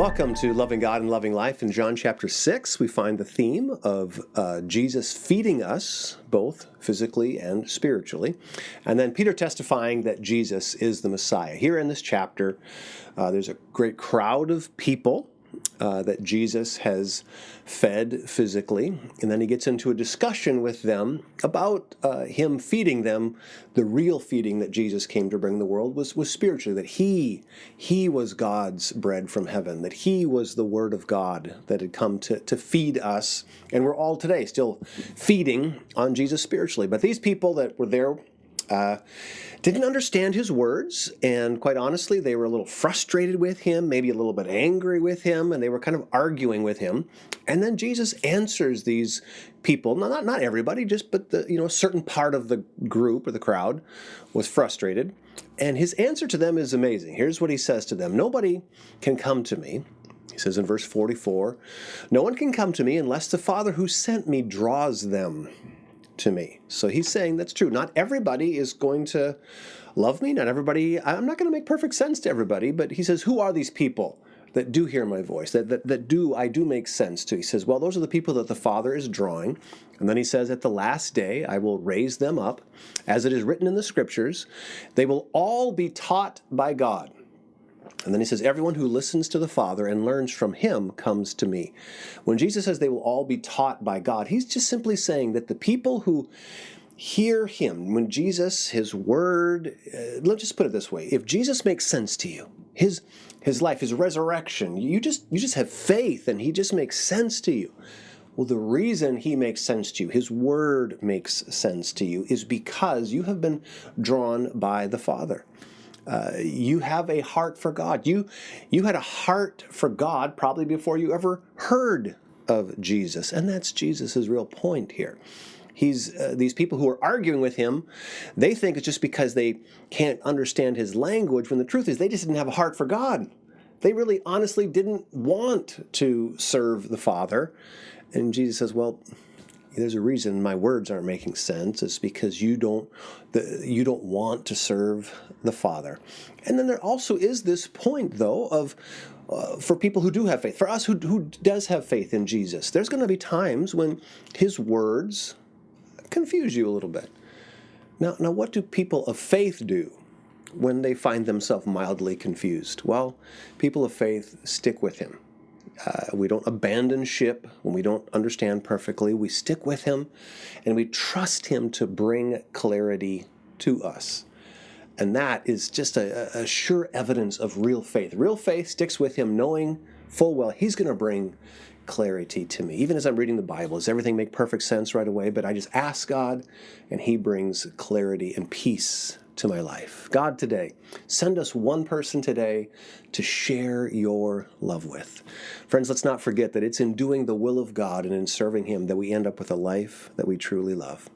Welcome to Loving God and Loving Life. In John chapter 6, we find the theme of Jesus feeding us, both physically and spiritually, and then Peter testifying that Jesus is the Messiah. Here in this chapter, there's a great crowd of people that Jesus has fed physically, and then he gets into a discussion with them about him feeding them. The real feeding that Jesus came to bring the world was spiritually, that he was God's bread from heaven, that he was the Word of God that had come to feed us, and we're all today still feeding on Jesus spiritually. But these people that were there didn't understand his words, and quite honestly, they were a little frustrated with him, maybe a little bit angry with him, and they were kind of arguing with him. And then Jesus answers these people, not everybody, but a certain part of the group or the crowd was frustrated, and his answer to them is amazing. Here's what he says to them: "Nobody can come to me," he says in verse 44, "no one can come to me unless the Father who sent me draws them to me." So he's saying that's true. Not everybody is going to love me. Not everybody, I'm not going to make perfect sense to everybody, but he says, who are these people that do hear my voice, that I do make sense to? He says, well, those are the people that the Father is drawing. And then he says, at the last day, I will raise them up. As it is written in the Scriptures, they will all be taught by God. And then he says, everyone who listens to the Father and learns from him comes to me. When Jesus says they will all be taught by God, he's just simply saying that the people who hear him, when Jesus, his word, let's just put it this way: if Jesus makes sense to you, his life, his resurrection, you just have faith and he just makes sense to you. Well, the reason he makes sense to you, his word makes sense to you, is because you have been drawn by the Father. You have a heart for God. You had a heart for God probably before you ever heard of Jesus. And that's Jesus' real point here. These people who are arguing with him, they think it's just because they can't understand his language, when the truth is they just didn't have a heart for God. They really honestly didn't want to serve the Father. And Jesus says, well, there's a reason my words aren't making sense. It's because you don't want to serve the Father. And then there also is this point, though, of for people who do have faith, for us who does have faith in Jesus, there's going to be times when his words confuse you a little bit. Now, what do people of faith do when they find themselves mildly confused? Well, people of faith stick with him. We don't abandon ship when we don't understand perfectly. We stick with him, and we trust him to bring clarity to us. And that is just a sure evidence of real faith. Real faith sticks with him, knowing full well he's going to bring clarity to me. Even as I'm reading the Bible, does everything make perfect sense right away? But I just ask God, and he brings clarity and peace to my life. God, today, send us one person today to share your love with. Friends, let's not forget that it's in doing the will of God and in serving him that we end up with a life that we truly love.